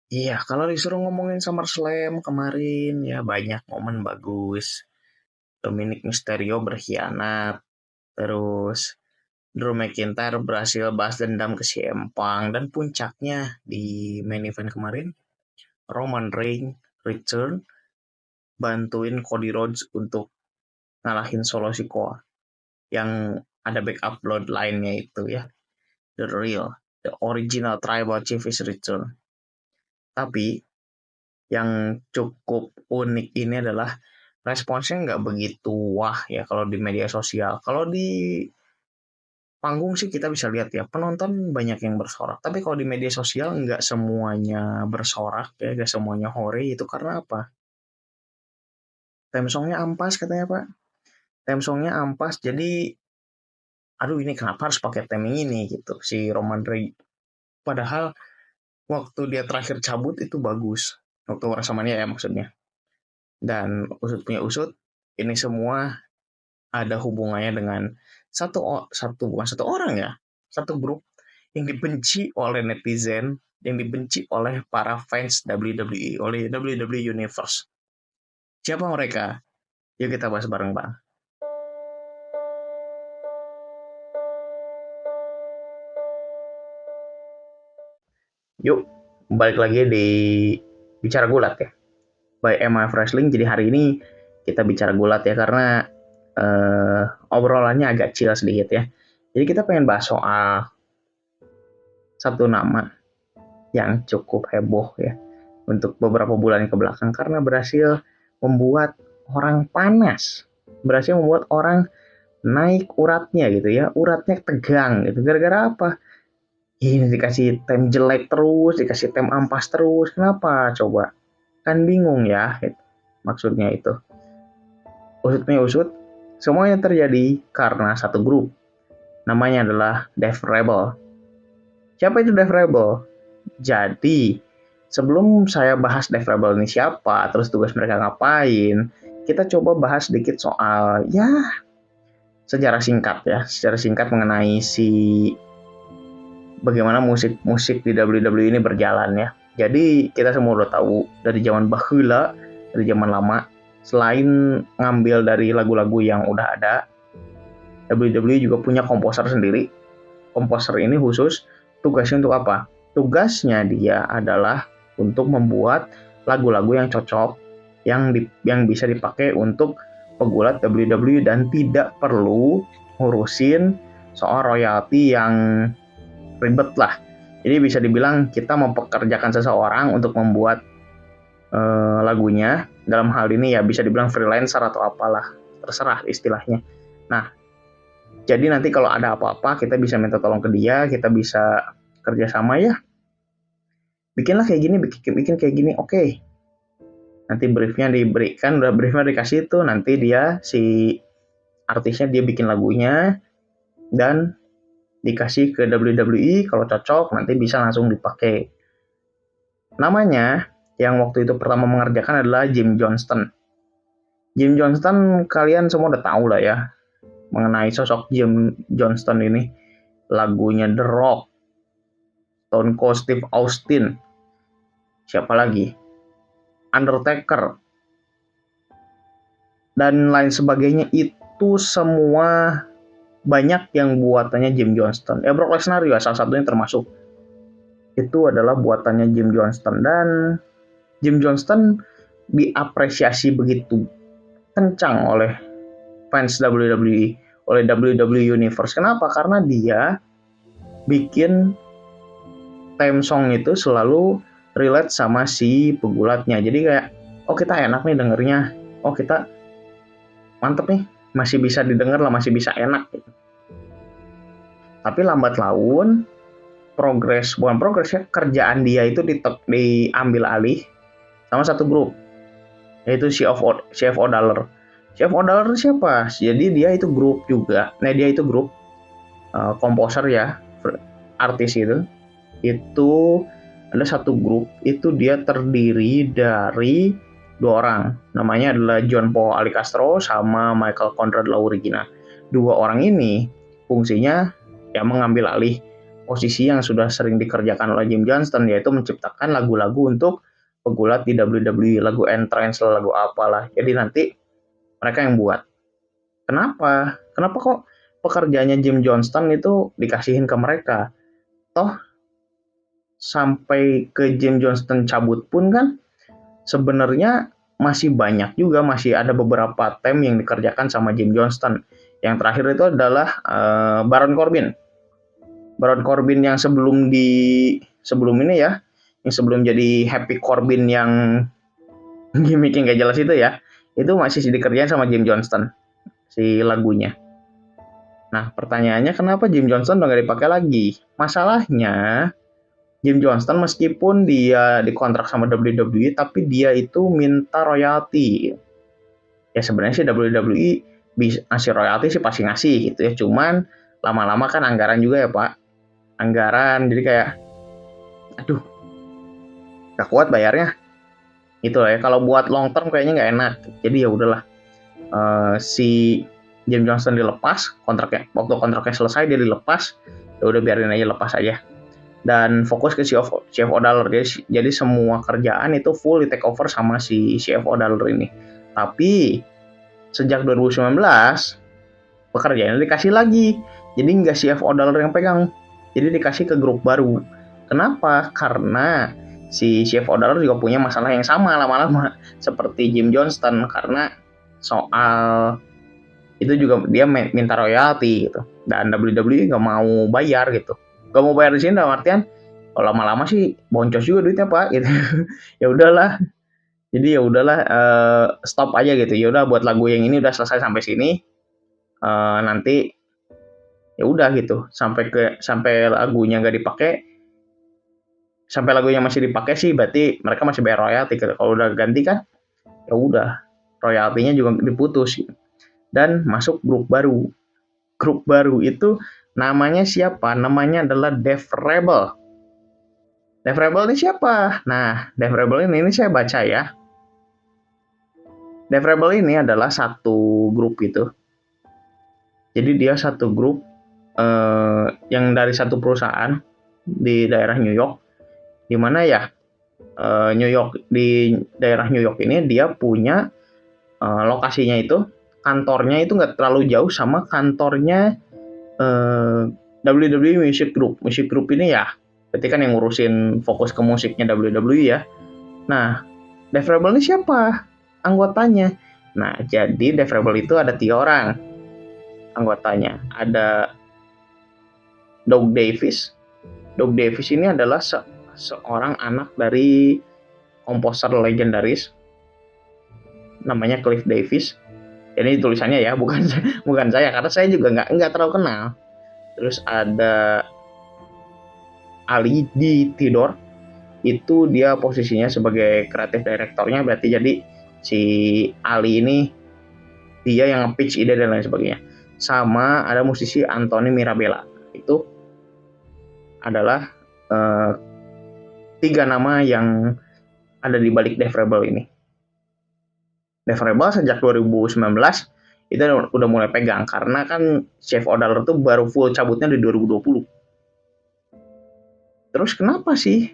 Iya, kalau disuruh ngomongin SummerSlam kemarin ya banyak momen bagus. Dominic Mysterio berkhianat, terus Drew McIntyre berhasil balas dendam ke CM Punk, dan puncaknya di main event kemarin Roman Reigns return bantuin Cody Rhodes untuk ngalahin Solo Sikoa yang ada backup bloodline-nya itu ya. The original tribal chief is return. Tapi yang cukup unik ini adalah responsnya nggak begitu wah ya kalau di media sosial. Kalau di panggung sih kita bisa lihat ya, penonton banyak yang bersorak. Tapi kalau di media sosial nggak semuanya bersorak ya, nggak semuanya hore. Itu karena apa? Theme songnya ampas katanya Pak. Theme songnya ampas, jadi aduh ini kenapa harus pakai theme ini gitu si Roman Reigns. Padahal waktu dia terakhir cabut itu bagus. Waktu WrestleMania ya maksudnya. Dan usut punya usut, ini semua ada hubungannya dengan satu bukan satu orang ya, satu grup yang dibenci oleh netizen, yang dibenci oleh para fans WWE, oleh WWE Universe. Siapa mereka? Yuk kita bahas bareng bang. Yuk balik lagi di bicara gulat ya, by MF Wrestling. Jadi hari ini kita bicara gulat ya, karena obrolannya agak chill sedikit ya. Jadi kita pengen bahas soal satu nama yang cukup heboh ya untuk beberapa bulan ke belakang karena berhasil membuat orang panas, berhasil membuat orang naik uratnya gitu ya, uratnya tegang gitu. Gara-gara apa? Ini dikasih tem jelek terus, dikasih tem ampas terus. Kenapa? Coba. Kan bingung ya. Gitu. Maksudnya itu. Usutnya usut, semuanya terjadi karena satu grup. Namanya adalah Death Rebel. Siapa itu Death Rebel? Jadi, sebelum saya bahas Death Rebel ini siapa, terus tugas mereka ngapain, kita coba bahas sedikit soal ya sejarah singkat ya, sejarah singkat mengenai bagaimana musik-musik di WWE ini berjalan ya. Jadi kita semua udah tahu dari zaman bahula, dari zaman lama, selain ngambil dari lagu-lagu yang udah ada, WWE juga punya komposer sendiri. Komposer ini khusus tugasnya untuk apa? Tugasnya dia adalah untuk membuat lagu-lagu yang cocok, yang bisa dipakai untuk pegulat WWE dan tidak perlu ngurusin soal royalti yang ribet lah. Jadi bisa dibilang kita mempekerjakan seseorang untuk membuat lagunya. Dalam hal ini ya bisa dibilang freelancer atau apalah, terserah istilahnya. Nah, jadi nanti kalau ada apa-apa kita bisa minta tolong ke dia, kita bisa kerjasama ya. Bikinlah kayak gini, bikin kayak gini, oke. Nanti briefnya diberikan, udah briefnya dikasih itu, nanti dia si artisnya dia bikin lagunya dan dikasih ke WWE, kalau cocok nanti bisa langsung dipakai. Namanya yang waktu itu pertama mengerjakan adalah Jim Johnston. Jim Johnston kalian semua udah tahu lah ya mengenai sosok Jim Johnston ini. Lagunya The Rock, Stone Cold Steve Austin, siapa lagi? Undertaker, dan lain sebagainya, itu semua banyak yang buatannya Jim Johnston. Ya Brock Lesnar juga salah satunya termasuk. Itu adalah buatannya Jim Johnston, dan Jim Johnston diapresiasi begitu kencang oleh fans WWE, oleh WWE Universe. Kenapa? Karena dia bikin theme song itu selalu relate sama si pegulatnya. Jadi kayak, oh kita enak nih dengernya, oh kita mantep nih, masih bisa didengar lah, masih bisa enak gitu. Tapi lambat laun bukan progres ya, kerjaan dia itu diambil alih sama satu grup, yaitu CFO Dollar. CFO Dollar siapa? Jadi dia itu grup juga. Nah dia itu grup komposer ya, artis itu ada satu grup, itu dia terdiri dari dua orang, namanya adalah John Paul Ali Castro sama Michael Conrad Laurigina. Dua orang ini fungsinya ya mengambil alih posisi yang sudah sering dikerjakan oleh Jim Johnston, yaitu menciptakan lagu-lagu untuk pegulat di WWE, lagu entrance, lagu apalah. Jadi nanti mereka yang buat. Kenapa? Kenapa kok pekerjaannya Jim Johnston itu dikasihin ke mereka? Toh sampai ke Jim Johnston cabut pun kan sebenarnya masih banyak juga, masih ada beberapa theme yang dikerjakan sama Jim Johnston. Yang terakhir itu adalah Baron Corbin. Baron Corbin yang sebelum ini ya, yang sebelum jadi Happy Corbin yang gimmick yang gak jelas itu masih dikerjain sama Jim Johnston si lagunya. Nah pertanyaannya kenapa Jim Johnston udah gak dipakai lagi? Masalahnya Jim Johnston meskipun dia dikontrak sama WWE tapi dia itu minta royalti. Ya sebenarnya sih WWE bisa ngasih royalti sih pasti ngasih gitu ya. Cuman lama-lama kan anggaran juga ya Pak. Anggaran jadi kayak aduh gak kuat bayarnya. Itu lah ya. Kalau buat long term kayaknya nggak enak. Jadi ya udahlah. Si Jim Johnston dilepas kontraknya. Waktu kontraknya selesai dia dilepas. Ya udah biarin aja lepas aja. Dan fokus ke CFO Dollar. Jadi semua kerjaan itu full di take over sama si CFO Dollar ini. Tapi sejak 2019 pekerjaannya dikasih lagi. Jadi nggak CFO Dollar yang pegang. Jadi dikasih ke grup baru. Kenapa? Karena si CFO Dollar juga punya masalah yang sama lama-lama seperti Jim Johnston karena soal itu juga dia minta royalti gitu. Dan WWE nggak mau bayar gitu. Gak mau bayar di sini dalam artian kalau lama-lama sih boncos juga duitnya Pak gitu. Ya udahlah. Jadi ya udahlah stop aja gitu. Ya udah buat lagu yang ini udah selesai sampai sini. Nanti ya udah gitu. Sampai lagunya nggak dipakai. Sampai lagunya masih dipakai sih berarti mereka masih bayar royalti. Kalau udah ganti kan ya udah royaltinya juga diputus gitu. Dan masuk grup baru. Grup baru itu namanya siapa? Namanya adalah Death Rebel. Death Rebel ini siapa? Nah, Death Rebel ini saya baca ya. Death Rebel ini adalah satu grup gitu. Jadi dia satu grup yang dari satu perusahaan di daerah New York. Di mana ya New York, di daerah New York ini dia punya lokasinya itu, kantornya itu nggak terlalu jauh sama kantornya WWE Music Group. Music Group ini ya, berarti kan yang ngurusin fokus ke musiknya WWE ya. Nah, Death Rebel ini siapa anggotanya? Nah, jadi Death Rebel itu ada 3 orang anggotanya. Ada Doug Davis. Doug Davis ini adalah seorang anak dari komposer legendaris namanya Cliff Davis. Ini tulisannya ya, bukan saya karena saya juga nggak terlalu kenal. Terus ada Ali D. Tidor, itu dia posisinya sebagai kreatif direktornya, berarti jadi si Ali ini dia yang nge-pitch ide dan lain sebagainya. Sama ada musisi Anthony Mirabella, itu adalah 3 nama yang ada di balik Death Rebel ini. Death Rebel sejak 2019 itu udah mulai pegang karena kan CFO Dollar tuh baru full cabutnya di 2020. Terus kenapa sih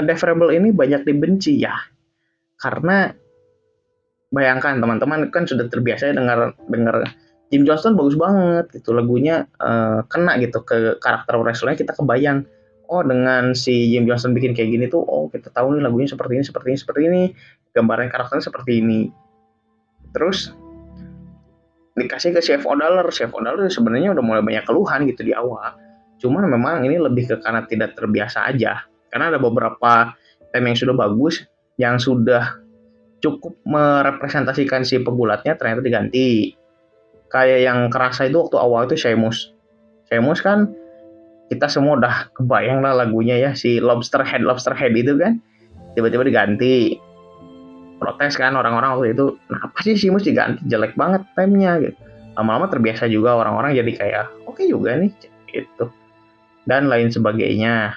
Death Rebel ini banyak dibenci ya? Karena bayangkan teman-teman kan sudah terbiasa dengar Jim Johnston bagus banget gitu lagunya, kena gitu ke karakter wrestlernya, kita kebayang oh dengan si Jim Johnston bikin kayak gini tuh oh kita tahu nih lagunya seperti ini, gambaran karakternya seperti ini. Terus dikasih ke CFO Dollar sebenarnya udah mulai banyak keluhan gitu di awal. Cuman memang ini lebih ke karena tidak terbiasa aja. Karena ada beberapa theme yang sudah bagus, yang sudah cukup merepresentasikan si pegulatnya ternyata diganti. Kayak yang kerasa itu waktu awal itu Sheamus kan kita semua udah kebayang lah lagunya ya, si Lobster Head itu kan tiba-tiba diganti. Protes kan orang-orang waktu itu, kenapa sih Sheamus diganti, jelek banget temanya gitu. Lama-lama terbiasa juga orang-orang jadi kayak oke juga nih gitu dan lain sebagainya.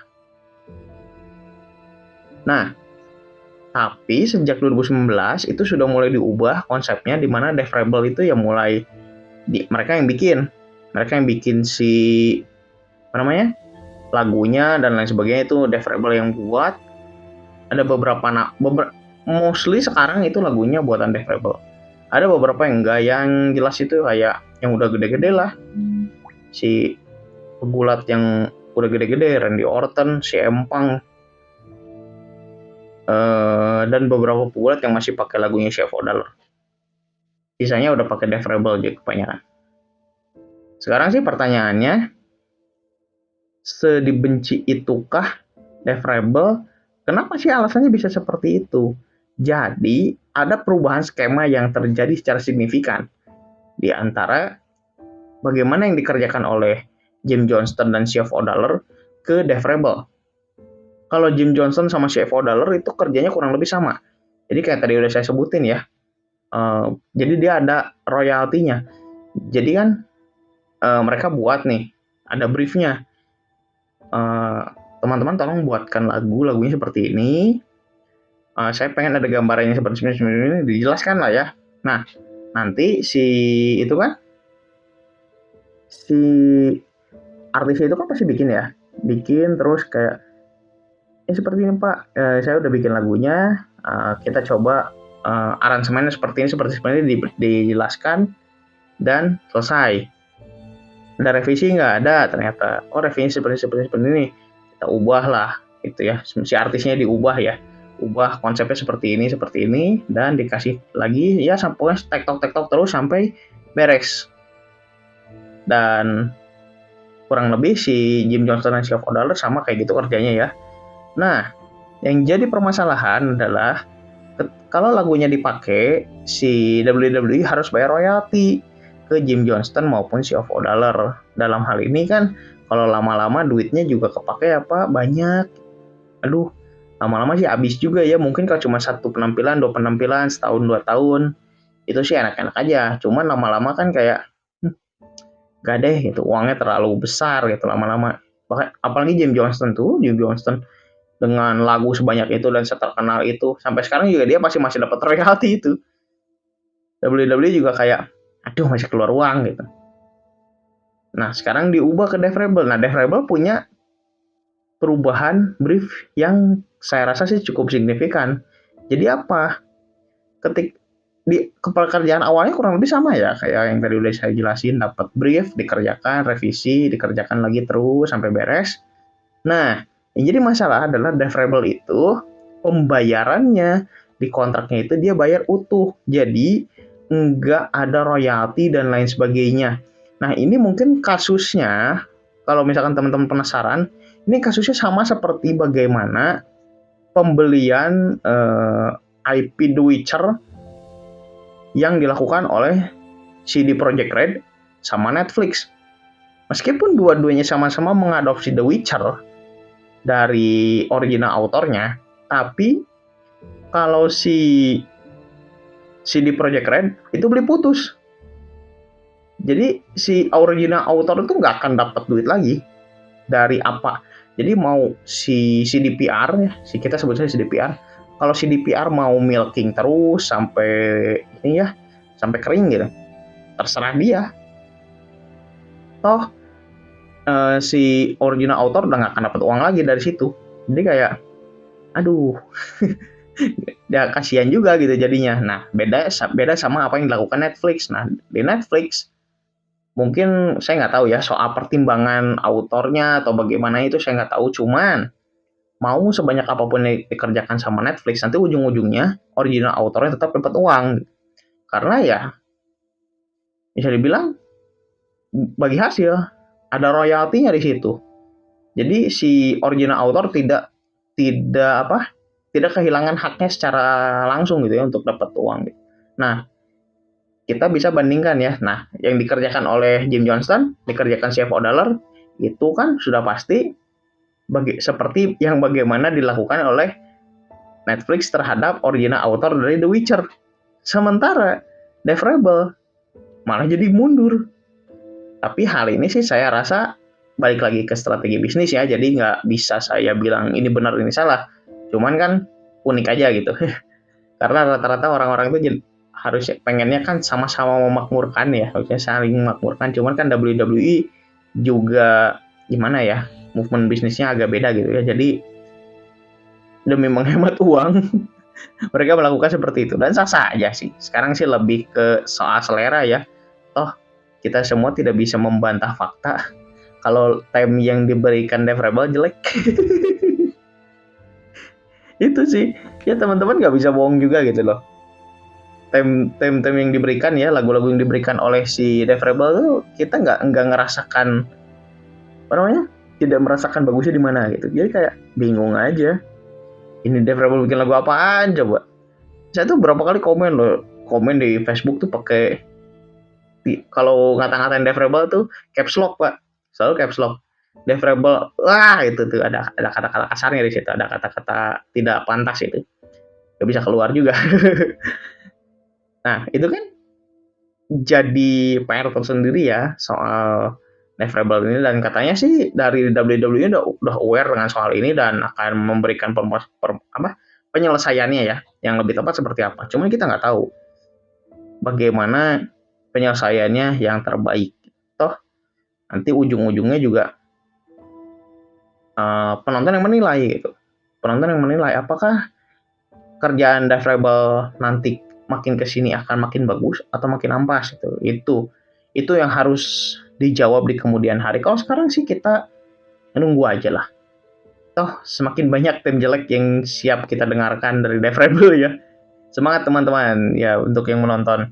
Nah, tapi sejak 2019 itu sudah mulai diubah konsepnya, di mana Death Rebel itu ya mulai mereka yang bikin si apa namanya lagunya dan lain sebagainya itu Dave Rebel yang buat. Ada beberapa mostly sekarang itu lagunya buatan Dave Rebel. Ada beberapa yang enggak, yang jelas itu kayak yang udah gede-gede lah, si pegulat yang udah gede-gede, Randy Orton, si Empang, dan beberapa pegulat yang masih pakai lagunya Chef O'Donnell. Sisanya udah pakai Dave Rebel aja kebanyakan. Sekarang sih pertanyaannya, sedibenci itukah Dave Rebel? Kenapa sih alasannya bisa seperti itu? Jadi ada perubahan skema yang terjadi secara signifikan di antara bagaimana yang dikerjakan oleh Jim Johnston dan Chef O'Donnell ke Dave Rebel. Kalau Jim Johnston sama Chef O'Donnell itu kerjanya kurang lebih sama. Jadi kayak tadi udah saya sebutin ya. Jadi dia ada royaltinya. Jadi kan mereka buat nih, ada briefnya. Teman-teman tolong buatkan lagunya seperti ini. Saya pengen ada gambarannya seperti ini, dijelaskan lah ya. Nah, nanti si artis itu kan pasti bikin terus kayak seperti ini Pak, saya udah bikin lagunya, kita coba aransemennya seperti ini dijelaskan dan selesai. Ada revisi nggak? Ada ternyata. Oh, revisi seperti ini, kita ubah lah gitu ya, si artisnya diubah ya, ubah konsepnya seperti ini dan dikasih lagi ya, sampai tektok terus sampai beres. Dan kurang lebih si Jim Johnston dan Chef O'Donnell sama kayak gitu kerjanya ya. Nah, yang jadi permasalahan adalah kalau lagunya dipakai, si WWE harus bayar royalti ke Jim Johnston maupun Chef O'Donnell. Dalam hal ini kan kalau lama-lama duitnya juga kepake banyak. Aduh, lama-lama sih habis juga ya. Mungkin kalau cuma 1 penampilan, 2 penampilan, setahun 2 tahun, itu sih enak-enak aja. Cuman lama-lama kan kayak gak deh gitu, uangnya terlalu besar gitu lama-lama. Apalagi Jim Johnston dengan lagu sebanyak itu dan seterkenal itu, sampai sekarang juga dia masih dapat royalti itu. WWE juga kayak aduh masih keluar uang gitu. Nah, sekarang diubah ke Dave Rebel. Nah, Dave Rebel punya perubahan brief yang saya rasa sih cukup signifikan. Jadi apa? Di pekerjaan awalnya kurang lebih sama ya, kayak yang tadi udah saya jelasin, dapat brief, dikerjakan, revisi, dikerjakan lagi terus sampai beres. Nah, yang jadi masalah adalah Dave Rebel itu pembayarannya di kontraknya itu dia bayar utuh. Jadi nggak ada royalti dan lain sebagainya. Nah, ini mungkin kasusnya, kalau misalkan teman-teman penasaran, ini kasusnya sama seperti bagaimana pembelian IP The Witcher yang dilakukan oleh CD Projekt Red sama Netflix. Meskipun dua-duanya sama-sama mengadopsi The Witcher dari original autornya, tapi kalau si CD Projekt Red itu beli putus. Jadi si original autor itu nggak akan dapat duit lagi dari apa. Jadi mau si CDPR ya, kita sebutnya CDPR. Kalau CDPR mau milking terus sampai sampai kering gitu, terserah dia. Toh si original author udah nggak akan dapat uang lagi dari situ. Jadi kayak aduh ya kasihan juga gitu jadinya. Nah, beda sama apa yang dilakukan Netflix. Nah, di Netflix mungkin saya nggak tahu ya soal pertimbangan autornya atau bagaimana, itu saya nggak tahu. Cuman mau sebanyak apapun yang dikerjakan sama Netflix, nanti ujung-ujungnya original autornya tetap dapat uang. Karena ya bisa dibilang bagi hasil, ada royaltinya di situ. Jadi si original autor tidak kehilangan haknya secara langsung gitu ya untuk dapat uang gitu. Nah, kita bisa bandingkan ya. Nah, yang dikerjakan oleh Jim Johnston, dikerjakan Chef O'Donnell, itu kan sudah pasti seperti yang bagaimana dilakukan oleh Netflix terhadap original author dari The Witcher. Sementara Dave Rebel malah jadi mundur. Tapi hal ini sih saya rasa balik lagi ke strategi bisnis ya, jadi nggak bisa saya bilang ini benar ini salah. Cuman kan unik aja gitu. Karena rata-rata orang-orang itu harus pengennya kan sama-sama memakmurkan ya, harusnya saling memakmurkan. Cuman kan WWE juga gimana ya, movement bisnisnya agak beda gitu ya. Jadi demi menghemat uang mereka melakukan seperti itu dan sah-sah aja sih. Sekarang sih lebih ke soal selera ya. Toh kita semua tidak bisa membantah fakta kalau time yang diberikan Dev Rebel jelek. Itu sih ya, teman-teman nggak bisa bohong juga gitu loh. Time yang diberikan ya, lagu-lagu yang diberikan oleh si Dev Rebel tuh kita nggak ngerasakan apa namanya, tidak merasakan bagusnya di mana gitu. Jadi kayak bingung aja, ini Dev Rebel bikin lagu apaan coba. Saya tuh berapa kali komen di Facebook tuh pakai, kalau ngata-ngatain Dev Rebel tuh caps lock pak, selalu caps lock. Dev Rebel, wah itu tuh ada kata-kata kasarnya di situ, ada kata-kata tidak pantas itu, gak bisa keluar juga. Nah itu kan jadi PR tersendiri ya soal Dev Rebel ini, dan katanya sih dari WWE udah aware dengan soal ini dan akan memberikan penyelesaiannya ya, yang lebih tepat seperti apa. Cuma kita nggak tahu bagaimana penyelesaiannya yang terbaik. Toh nanti ujung-ujungnya juga penonton yang menilai gitu. Penonton yang menilai apakah kerjaan Dev Rebel nanti makin kesini akan makin bagus atau makin ampas gitu. Itu yang harus dijawab di kemudian hari. Kalau sekarang sih kita menunggu aja lah. Toh semakin banyak tim jelek yang siap kita dengarkan dari Dev Rebel ya. Semangat teman-teman ya untuk yang menonton.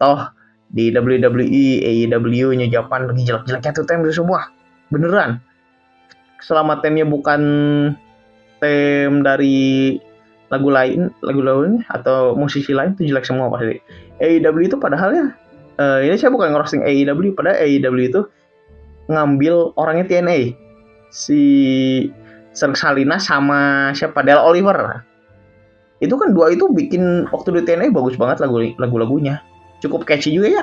Toh di WWE, AEW, New Japan lagi jelek-jeleknya tuh tim semua. Beneran. Selama timnya bukan tim dari lagu lain atau musisi lain tuh jelek semua pasti. AEW itu padahal ya, ini saya bukan ngerosting AEW, padahal AEW itu ngambil orangnya TNA, si Serg Salina sama siapa, Del Oliver. Itu kan dua itu bikin waktu di TNA bagus banget lagu-lagunya, cukup catchy juga ya,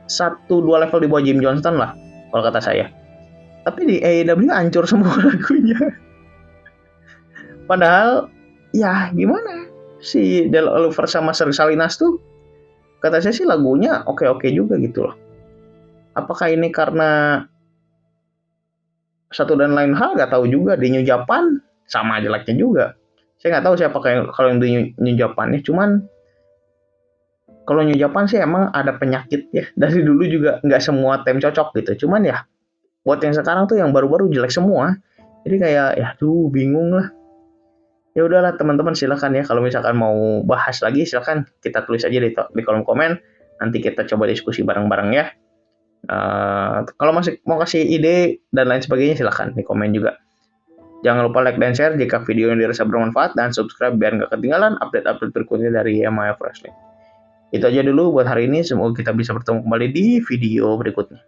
1-2 level di bawah Jim Johnston lah kalau kata saya. Tapi di AEW hancur semua lagunya. Padahal ya gimana, si Del Oliver sama Serg Salinas tuh kata saya sih lagunya oke-oke juga gitu loh. Apakah ini karena satu dan lain hal gak tahu juga. Di New Japan sama jeleknya juga. Saya nggak tahu siapa kalau yang di New Japan ya. Cuman kalau New Japan sih emang ada penyakit ya. Dari dulu juga nggak semua tim cocok gitu. Cuman ya buat yang sekarang tuh yang baru-baru jelek semua. Jadi kayak ya tuh bingung lah. Ya udahlah teman-teman, silakan ya kalau misalkan mau bahas lagi silakan kita tulis aja di kolom komen, nanti kita coba diskusi bareng-bareng ya. Kalau masih mau kasih ide dan lain sebagainya silakan di komen juga. Jangan lupa like dan share jika video yang dirasa bermanfaat, dan subscribe biar nggak ketinggalan update-update berikutnya dari MIF Wrestling. Itu aja dulu buat hari ini, semoga kita bisa bertemu kembali di video berikutnya.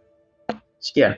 Sekian.